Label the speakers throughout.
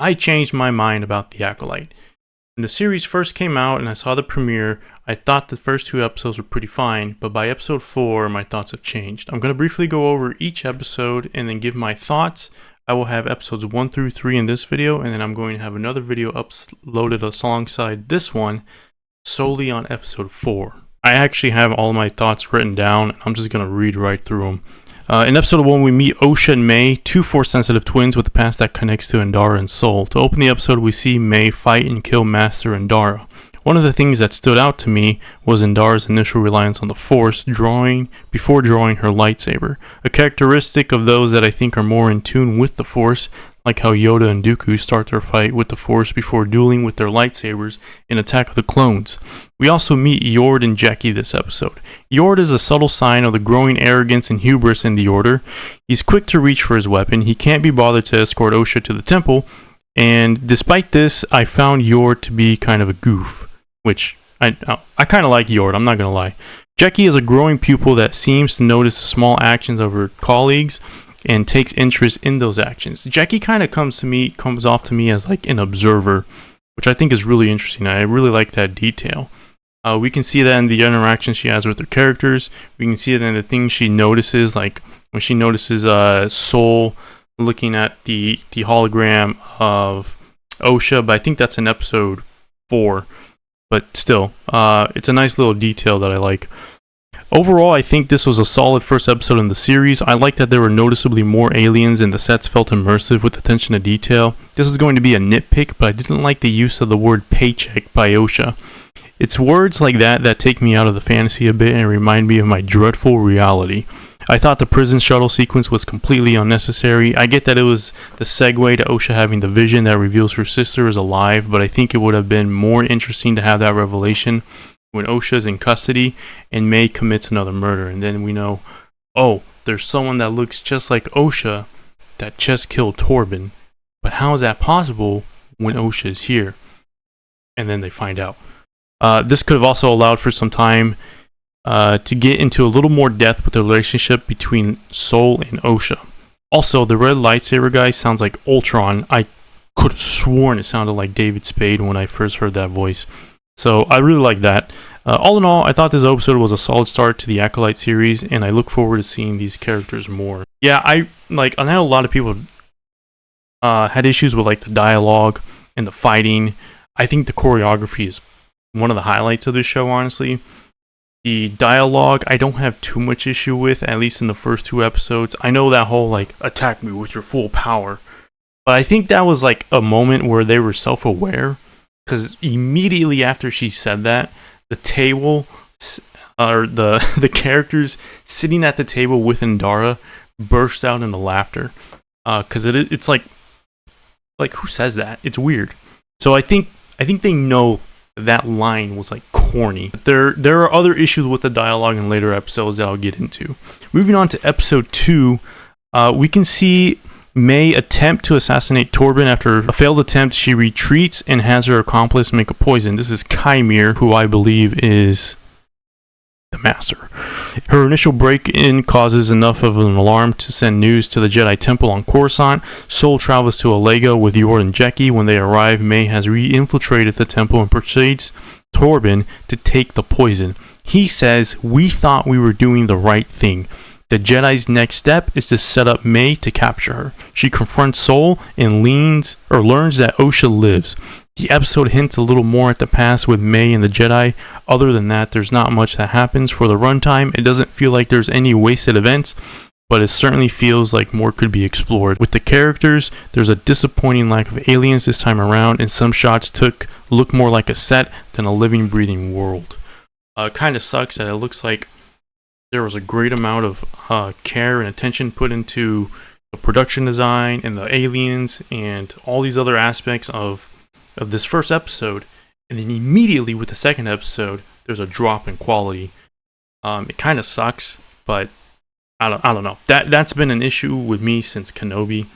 Speaker 1: I changed my mind about The Acolyte. When the series first came out and I saw the premiere, I thought the first two episodes were pretty fine, but by episode 4, my thoughts have changed. I'm going to briefly go over each episode and then give my thoughts. I will have episodes 1 through 3 in this video, and then I'm going to have another video uploaded alongside this one solely on episode 4. I actually have all my thoughts written down, and I'm just going to read right through them. In episode 1, we meet Osha and May, two Force-sensitive twins with a past that connects to Endara and Soul. To open the episode, we see May fight and kill Master Endara. One of the things that stood out to me was Endara's initial reliance on the Force before drawing her lightsaber, a characteristic of those that I think are more in tune with the Force, like how Yoda and Dooku start their fight with the Force before dueling with their lightsabers in Attack of the Clones. We also meet Yord and Jackie this episode. Yord is a subtle sign of the growing arrogance and hubris in the Order. He's quick to reach for his weapon, he can't be bothered to escort Osha to the temple, and despite this, I found Yord to be kind of a goof, which I kind of like Yord, I'm not going to lie. Jackie is a growing pupil that seems to notice the small actions of her colleagues and takes interest in those actions. Jackie kind of comes off to me as like an observer, which I think is really interesting. I really like that detail. We can see that in the interactions she has with her characters. We can see it in the things she notices, like when she notices Soul looking at the hologram of Osha, but I think that's in episode 4. But still, it's a nice little detail that I like. Overall, I think this was a solid first episode in the series. I like that there were noticeably more aliens and the sets felt immersive with attention to detail. This is going to be a nitpick, but I didn't like the use of the word paycheck by Osha. It's words like that take me out of the fantasy a bit and remind me of my dreadful reality. I thought the prison shuttle sequence was completely unnecessary. I get that it was the segue to Osha having the vision that reveals her sister is alive, but I think it would have been more interesting to have that revelation when Osha is in custody and May commits another murder, and then we know, oh, there's someone that looks just like Osha that just killed Torben, but how is that possible when Osha is here? And then they find out. This could have also allowed for some time to get into a little more depth with the relationship between Soul and Osha. Also, the red lightsaber guy sounds like Ultron. I could have sworn it sounded like David Spade when I first heard that voice. So I really like that. All in all, I thought this episode was a solid start to the Acolyte series, and I look forward to seeing these characters more. Yeah, I know a lot of people had issues with like the dialogue and the fighting. I think the choreography is one of the highlights of this show, honestly. The dialogue, I don't have too much issue with, at least in the first 2 episodes. I know that whole like attack me with your full power, but I think that was like a moment where they were self-aware. Because immediately after she said that, the table, or the characters sitting at the table with Endara burst out into laughter. Because it's like who says that? It's weird. So I think they know that line was like corny. There are other issues with the dialogue in later episodes that I'll get into. Moving on to episode 2, we can see May attempt to assassinate Torben. After a failed attempt, she retreats and has her accomplice make a poison. This is Chimere, who I believe is the Master. Her initial break-in causes enough of an alarm to send news to the Jedi Temple on Coruscant. Soul travels to Alega with Yord and Jackie. When they arrive, May has re-infiltrated the temple and persuades Torben to take the poison. He says, "We thought we were doing the right thing. The Jedi's next step is to set up May to capture her." She confronts Soul and learns that Osha lives. The episode hints a little more at the past with May and the Jedi. Other than that, there's not much that happens. For the runtime, it doesn't feel like there's any wasted events, but it certainly feels like more could be explored. With the characters, there's a disappointing lack of aliens this time around, and some shots look more like a set than a living, breathing world. Kind of sucks that it looks like there was a great amount of care and attention put into the production design and the aliens and all these other aspects of this first episode, and then immediately with the second episode, there's a drop in quality. It kind of sucks, but I don't know. That's been an issue with me since Kenobi.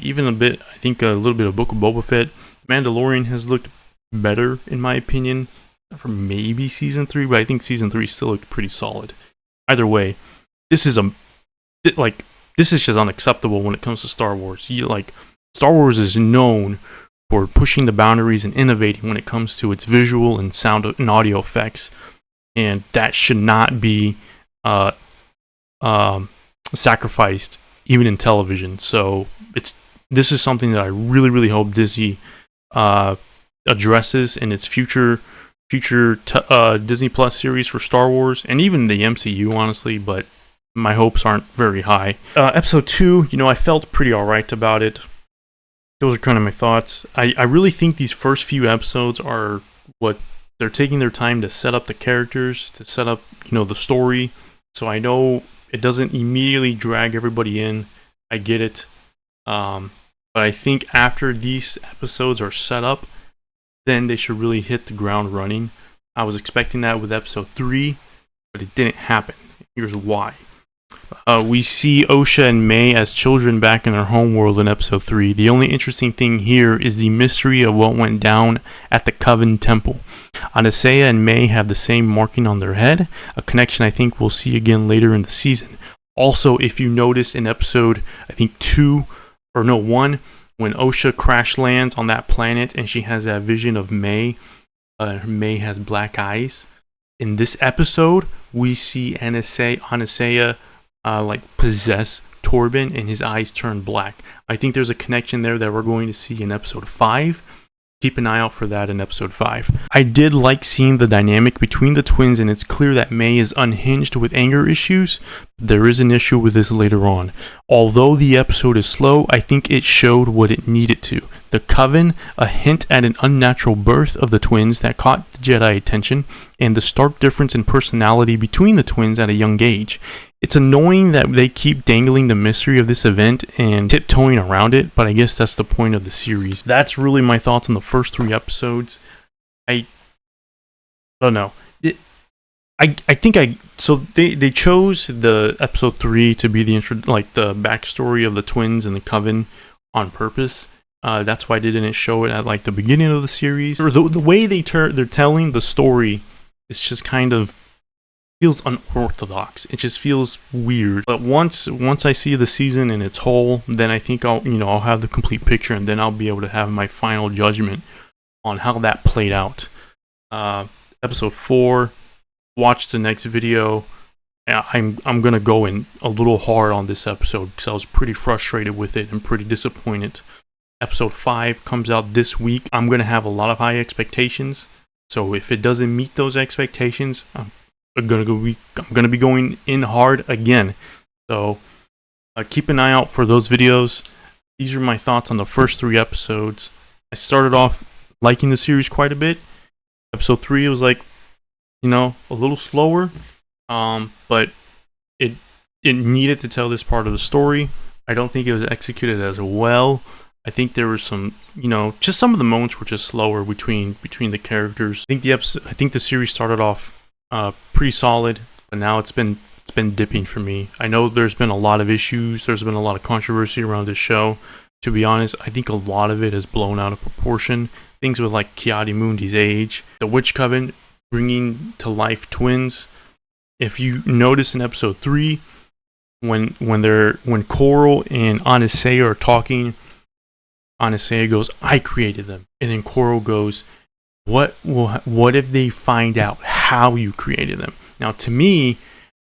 Speaker 1: Even a bit, I think a little bit of Book of Boba Fett. Mandalorian has looked better in my opinion for maybe season 3, but I think season 3 still looked pretty solid. Either way, this is just unacceptable when it comes to Star Wars. Star Wars is known for pushing the boundaries and innovating when it comes to its visual and sound and audio effects, and that should not be sacrificed even in television. So this is something that I really hope Disney addresses in its future Disney Plus series for Star Wars, and even the MCU, honestly, but my hopes aren't very high. Episode 2, I felt pretty alright about it. Those are kind of my thoughts. I really think these first few episodes are what they're taking their time to set up the characters, to set up, the story. So I know it doesn't immediately drag everybody in. I get it. But I think after these episodes are set up, then they should really hit the ground running. I was expecting that with episode 3, but it didn't happen. Here's why. We see Osha and May as children back in their homeworld in episode 3. The only interesting thing here is the mystery of what went down at the Coven Temple. Anastasia and May have the same marking on their head, a connection I think we'll see again later in the season. Also, if you notice in episode, I think 1, when Osha crash lands on that planet and she has that vision of May, May has black eyes. In this episode, we see Anastasia possess Torben and his eyes turn black. I think there's a connection there that we're going to see in episode 5. Keep an eye out for that in episode 5. I did like seeing the dynamic between the twins, and it's clear that May is unhinged with anger issues. There is an issue with this later on. Although the episode is slow, I think it showed what it needed to. The Coven, a hint at an unnatural birth of the twins that caught the Jedi attention, and the stark difference in personality between the twins at a young age. It's annoying that they keep dangling the mystery of this event and tiptoeing around it, but I guess that's the point of the series. That's really my thoughts on the first 3 episodes. I don't know. So they chose the episode 3 to be the the backstory of the twins and the Coven on purpose. That's why they didn't show it at the beginning of the series. Or the way they're telling the story is just kind of feels unorthodox. It just feels weird. But once I see the season in its whole, then I think I'll have the complete picture, and then I'll be able to have my final judgment on how that played out. Episode 4, watch the next video. I'm gonna go in a little hard on this episode because I was pretty frustrated with it and pretty disappointed. Episode 5 comes out this week. I'm gonna have a lot of high expectations. So if it doesn't meet those expectations, I'm gonna be going in hard again. So keep an eye out for those videos. These are my thoughts on the first 3 episodes. I started off liking the series quite a bit. Episode 3 was a little slower, but it needed to tell this part of the story. I don't think it was executed as well. I think there were some, just some of the moments were just slower between the characters. I think the series started off pretty solid, but now it's been dipping for me. I know there's been a lot of issues. There's been a lot of controversy around this show. To be honest, I think a lot of it is blown out of proportion. Things with Ki-Adi-Mundi's age, the Witch Coven bringing to life twins. If you notice in episode 3, when Coral and Anastasia are talking, Anastasia goes, "I created them," and then Coral goes, What if they find out how you created them? Now, to me,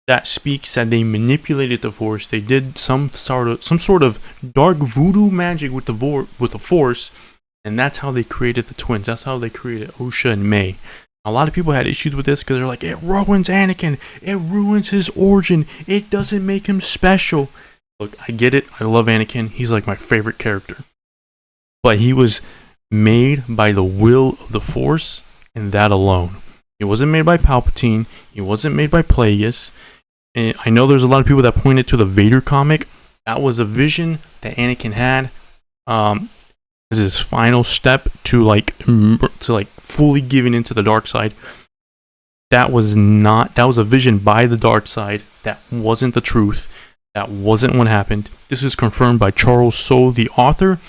Speaker 1: that speaks that they manipulated the Force. They did some sort of dark voodoo magic with the Force, and that's how they created the twins. That's how they created Osha and May. A lot of people had issues with this because they're like, it ruins Anakin. It ruins his origin. It doesn't make him special. Look, I get it. I love Anakin. He's my favorite character. But he was made by the will of the Force, and that alone. He wasn't made by Palpatine. He wasn't made by Plagueis. And I know there's a lot of people that pointed to the Vader comic. That was a vision that Anakin had as his final step to fully giving into the dark side. That was a vision by the dark side. That wasn't the truth. That wasn't what happened. This is confirmed by Charles Soule, the author,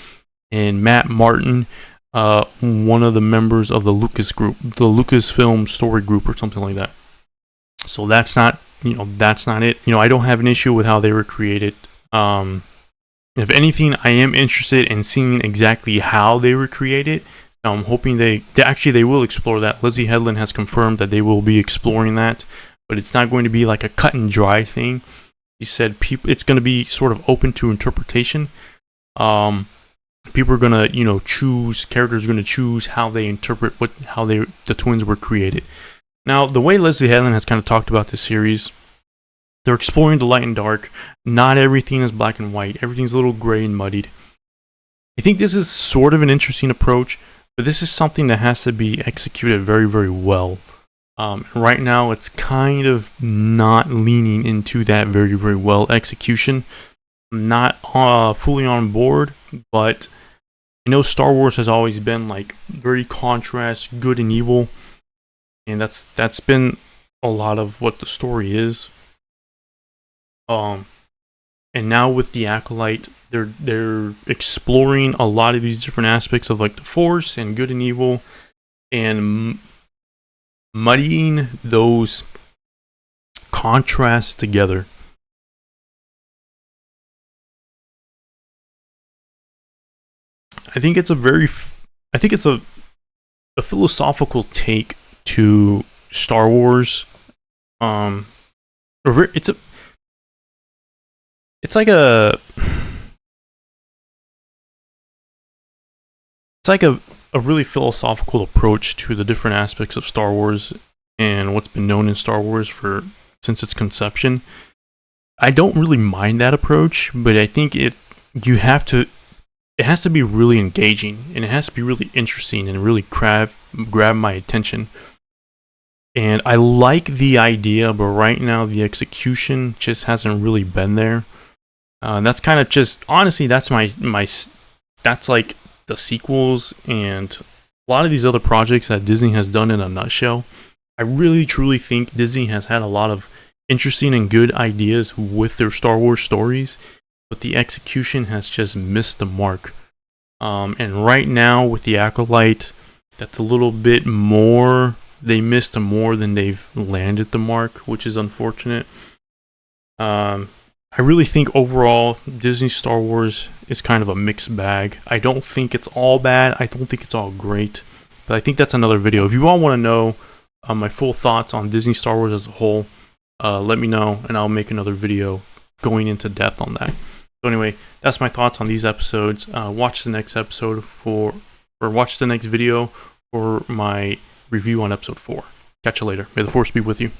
Speaker 1: and Matt Martin, one of the members of the Lucas group, the Lucasfilm story group or something like that. So that's not it. I don't have an issue with how they were created. If anything, I am interested in seeing exactly how they recreate it. I'm hoping they will explore that. Lizzie Headland has confirmed that they will be exploring that, but it's not going to be like a cut and dry thing. He said it's going to be sort of open to interpretation. People are gonna, choose, characters are gonna choose how they interpret how the twins were created. Now, the way Leslie Headland has kind of talked about this series, they're exploring the light and dark. Not everything is black and white. Everything's a little gray and muddied. I think this is sort of an interesting approach, but this is something that has to be executed very, very well. Right now, it's kind of not leaning into that very, very well execution. I'm not fully on board, but I know Star Wars has always been like very contrast, good and evil, and that's been a lot of what the story is. And now with the Acolyte, they're exploring a lot of these different aspects of like the Force and good and evil, and muddying those contrasts together. I think it's a philosophical take to Star Wars. It's like a really philosophical approach to the different aspects of Star Wars and what's been known in Star Wars since its conception. I don't really mind that approach, but I think it has to be really engaging, and it has to be really interesting and really grab my attention. And I like the idea, but right now the execution just hasn't really been there. That's kind of just, honestly, that's that's like the sequels and a lot of these other projects that Disney has done in a nutshell. I really truly think Disney has had a lot of interesting and good ideas with their Star Wars stories, but the execution has just missed the mark. And right now with the Acolyte, that's a little bit more. They missed more than they've landed the mark, which is unfortunate. I really think overall Disney Star Wars is kind of a mixed bag. I don't think it's all bad. I don't think it's all great. But I think that's another video. If you all want to know my full thoughts on Disney Star Wars as a whole, let me know, and I'll make another video going into depth on that. So anyway, that's my thoughts on these episodes. Watch the next episode watch the next video for my review on episode 4. Catch you later. May the Force be with you.